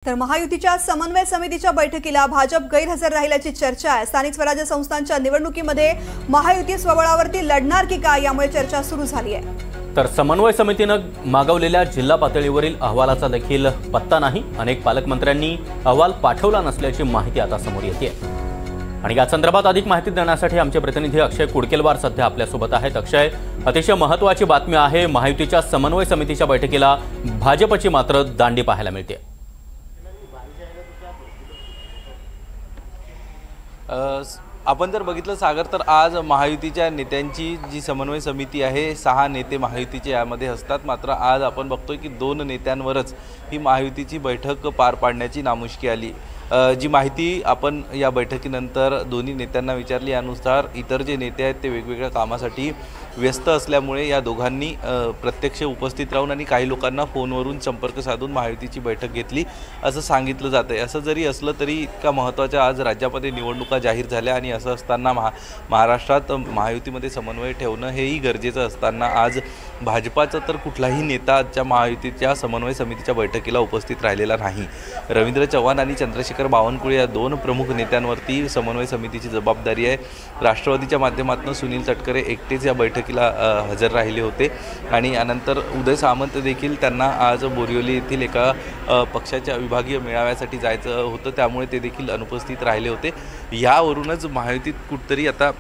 तर महायुतीच्या समन्वय समितीच्या बैठकीला भाजप गैरहजर राहिल्याची चर्चा आहे। स्थानिक स्वराज्य संस्थांच्या निवडणुकीमध्ये महायुती स्वबळावरती लढणार की काय यामुळे चर्चा सुरू झाली आहे। तर समन्वय समितीने मागवलेल्या जिल्हा पातळीवरील अहवालाचा देखील पत्ता नाही। अनेक पालकमंत्र्यांनी अहवाल पाठवला नसल्याची माहिती आता समोर येते आणि या संदर्भात अधिक माहिती देण्यासाठी आमचे प्रतिनिधी अक्षय कुडकेलवार सध्या आपल्यासोबत आहेत। अक्षय, अतिशय महत्त्वाची बातमी आहे, महायुतीच्या समन्वय समितीच्या बैठकीला भाजपची मात्र दांडी पाहायला मिळते। आपण जर बघितलं सागर तर आज महायुतीच्या नेत्यांची जी समन्वय समिती आहे 6 नेते महायुतीचे यामध्ये असतात। मात्र आज आपण बघतोय की 2 नेत्यांवरच ही महायुतीची बैठक पार पाडण्याची नामुष्की आली। जी माहिती आपण या बैठकीनंतर दोन्ही नेत्यांना विचारली यानुसार इतर जे नेते आहेत ते वेगवेगळ्या कामासाठी व्यस्त असल्यामुळे या दोघांनी प्रत्यक्ष उपस्थित राहून आणि काही लोकांना फोनवरून संपर्क साधून महायुतीची बैठक घेतली असं सांगितलं जातं। असं जरी असलं तरी इतका महत्त्वाच्या आज राज्यामध्ये निवडणुका जाहीर झाल्या आणि असं असताना महाराष्ट्रात महायुतीमध्ये समन्वय ठेवणं हेही गरजेचं असताना आज भाजपाचा तर कुठलाही नेता आजच्या महायुतीच्या समन्वय समितीच्या बैठकीला उपस्थित राहिलेला नाही। रवींद्र चव्हाण आणि चंद्रशेखर बावनकुळे या 2 प्रमुख नेत्यांवरती समन्वय समितीची जबाबदारी आहे। राष्ट्रवादीच्या माध्यमातून सुनील तटकरे एकटेच या बैठकीला हजर राहिले होते आणि यानंतर उदय सामंत देखील त्यांना आज बोरिवली येथील एका पक्षाच्या विभागीय मेळाव्यासाठी जायचं होतं, त्यामुळे ते देखील अनुपस्थित राहिले होते। यावरूनच महायुतीत कुठतरी आता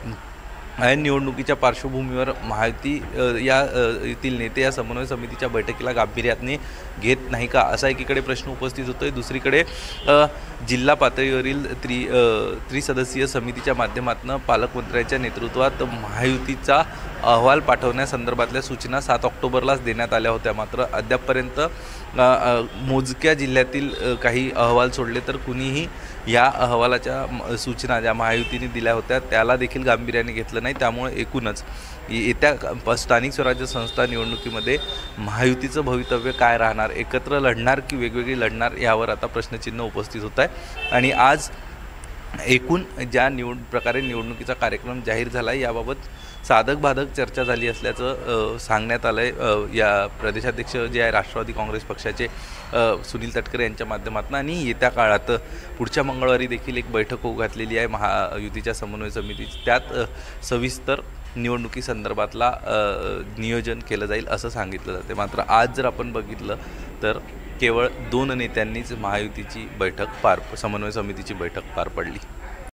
निवडणुकीच्या पार्श्वभूमीवर महायुती येथील नेते या समन्वय समितीच्या बैठकीला गांभीर्याने घेत नाही का असा एकीकडे प्रश्न उपस्थित होतोय। दुसरीकडे जिल्हा पातळीवरील त्रिसदस्यीय समितीच्या माध्यमातून पालकमंत्र्यांच्या नेतृत्वात महायुतीचा अहवाल पाठवण्यासंदर्भातल्या सूचना 7 ऑक्टोबरलाच देण्यात आल्या होत्या। मात्र अद्यापपर्यंत मोजक्या जिल्ह्यातील काही अहवाल सोडले तर कुणीही या अहवालाच्या सूचना ज्या महायुतीने दिल्या होत्या त्याला देखील गांभीर्याने घेतलं नाही। त्यामुळे एकूणच येत्या स्थानिक स्वराज्य संस्था निवडणुकीमध्ये महायुतीचं भवितव्य काय राहणार, एकत्र लढणार की वेगवेगळी लढणार यावर आता प्रश्नचिन्ह उपस्थित होत आहे। आणि आज एकूण ज्या प्रकारे निवडणुकीचा कार्यक्रम जाहीर झाला याबाबत साधक बाधक चर्चा झाली असल्याचं सांगण्यात आलं आहे या प्रदेशाध्यक्ष जे आहे राष्ट्रवादी काँग्रेस पक्षाचे सुनील तटकरे यांच्या माध्यमातून। आणि येत्या काळात पुढच्या मंगळवारी देखील एक बैठक होऊ घातलेली आहे महायुतीच्या समन्वय समितीची, त्यात सविस्तर निवडणुकीसंदर्भातला नियोजन केलं जाईल असं सांगितलं जाते। मात्र आज जर आपण बघितलं तर केवळ 2 नेत्यांनीच महायुतीची बैठक समन्वय समितीची बैठक पार पडली।